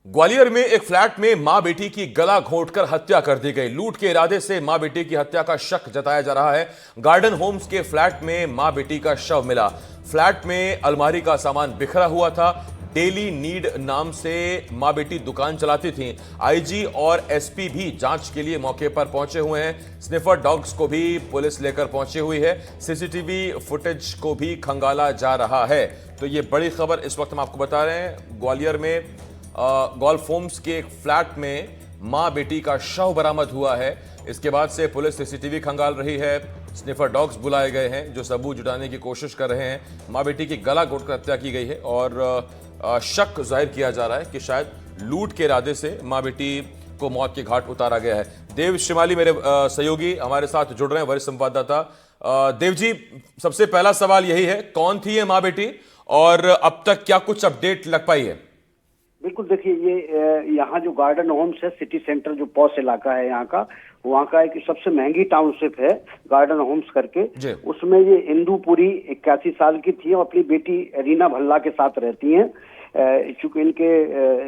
ग्वालियर में एक फ्लैट में मां बेटी की गला घोंटकर हत्या कर दी गई। लूट के इरादे से मां बेटी की हत्या का शक जताया जा रहा है। गार्डन होम्स के फ्लैट में मां बेटी का शव मिला। फ्लैट में अलमारी का सामान बिखरा हुआ था। डेली नीड नाम से मां बेटी दुकान चलाती थी। आईजी और एसपी भी जांच के लिए मौके पर पहुंचे हुए हैं। स्निफर डॉग्स को भी पुलिस लेकर पहुंची हुई है। सीसीटीवी फुटेज को भी खंगाला जा रहा है। तो ये बड़ी खबर इस वक्त हम आपको बता रहे हैं। ग्वालियर में गोल्फ होम्स के एक फ्लैट में मां बेटी का शव बरामद हुआ है। इसके बाद से पुलिस सीसीटीवी खंगाल रही है। स्निफर डॉग्स बुलाए गए हैं जो सबूत जुटाने की कोशिश कर रहे हैं। मां बेटी की गला घोंटकर हत्या की गई है और शक जाहिर किया जा रहा है कि शायद लूट के इरादे से मां बेटी को मौत के घाट उतारा गया है। देव शिमाली मेरे सहयोगी हमारे साथ जुड़ रहे हैं, वरिष्ठ संवाददाता। देव जी, सबसे पहला सवाल यही है, कौन थी ये मां बेटी और अब तक क्या कुछ अपडेट लग पाई है? बिल्कुल, देखिए ये यहाँ जो गार्डन होम्स है, सिटी सेंटर जो पॉश इलाका है यहाँ का, वहाँ का एक सबसे महंगी टाउनशिप है गार्डन होम्स करके। उसमें ये इंदुपुरी 81 साल की थी और अपनी बेटी रीना भल्ला के साथ रहती हैं। चूंकि इनके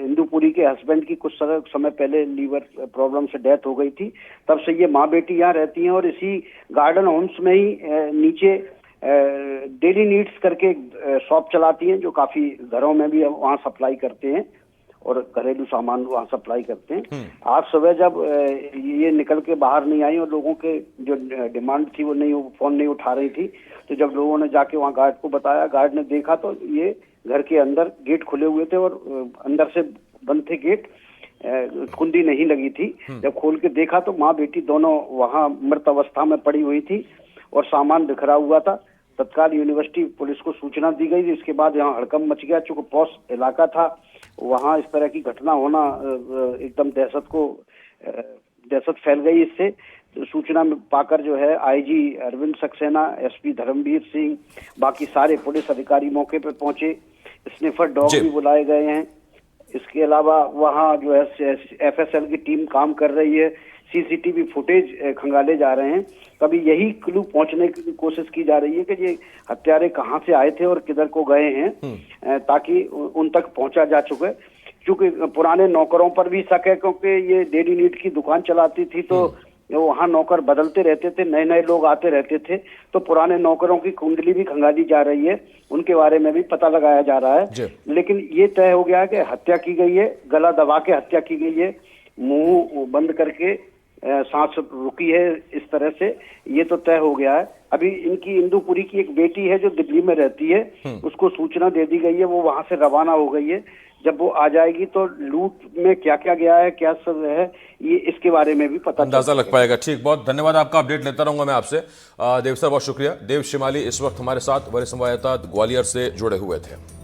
इंदुपुरी के हस्बैंड की कुछ समय पहले लीवर प्रॉब्लम से डेथ हो गई थी, तब से ये माँ बेटी यहाँ रहती हैं और इसी गार्डन होम्स में ही नीचे डेली नीड्स करके शॉप चलाती हैं, जो काफी घरों में भी वहाँ सप्लाई करते हैं और घरेलू सामान वहाँ सप्लाई करते हैं। आज सुबह जब ये निकल के बाहर नहीं आई और लोगों के जो डिमांड थी वो फोन नहीं उठा रही थी, तो जब लोगों ने जाके वहाँ गार्ड को बताया, गार्ड ने देखा तो ये घर के अंदर गेट खुले हुए थे और अंदर से बंद थे गेट, कुंडी नहीं लगी थी। जब खोल के देखा तो माँ बेटी दोनों वहाँ मृत अवस्था में पड़ी हुई थी और सामान बिखरा हुआ था। तत्काल यूनिवर्सिटी पुलिस को सूचना दी गई। इसके बाद यहाँ हड़कंप मच गया। चूंकि पॉश इलाका था, वहाँ इस तरह की घटना होना एकदम दहशत फैल गई। इससे सूचना में पाकर जो है आईजी अरविंद सक्सेना, एसपी धर्मवीर सिंह, बाकी सारे पुलिस अधिकारी मौके पर पहुंचे। स्निफर डॉग भी बुलाए गए हैं। इसके अलावा वहाँ जो है एफएसएल की टीम काम कर रही है। सीसीटीवी फुटेज खंगाले जा रहे हैं। कभी यही क्लू पहुंचने की कोशिश की जा रही है कि ये हत्यारे कहां से आए थे और किधर को गए हैं, ताकि उन तक पहुंचा जा चुके। क्योंकि पुराने नौकरों पर भी शक है, क्योंकि ये डेली नीड की दुकान चलाती थी, तो वहाँ नौकर बदलते रहते थे, नए नए लोग आते रहते थे, तो पुराने नौकरों की कुंडली भी खंगाली जा रही है, उनके बारे में भी पता लगाया जा रहा है। लेकिन ये तय हो गया है कि हत्या की गई है, गला दबा के हत्या की गई है, मुंह बंद करके सांस रुकी है, इस तरह से ये तो तय हो गया है। अभी इनकी इंदुपुरी की एक बेटी है जो दिल्ली में रहती है, उसको सूचना दे दी गई है, वो वहां से रवाना हो गई है। जब वो आ जाएगी तो लूट में क्या क्या गया है, क्या सब है, ये इसके बारे में भी पता अंदाजा लग पाएगा। ठीक, बहुत धन्यवाद आपका। अपडेट लेता रहूंगा मैं आपसे। देव सर, बहुत शुक्रिया। देव शिमाली इस वक्त हमारे साथ वरिष्ठ संवाददाता ग्वालियर से जुड़े हुए थे।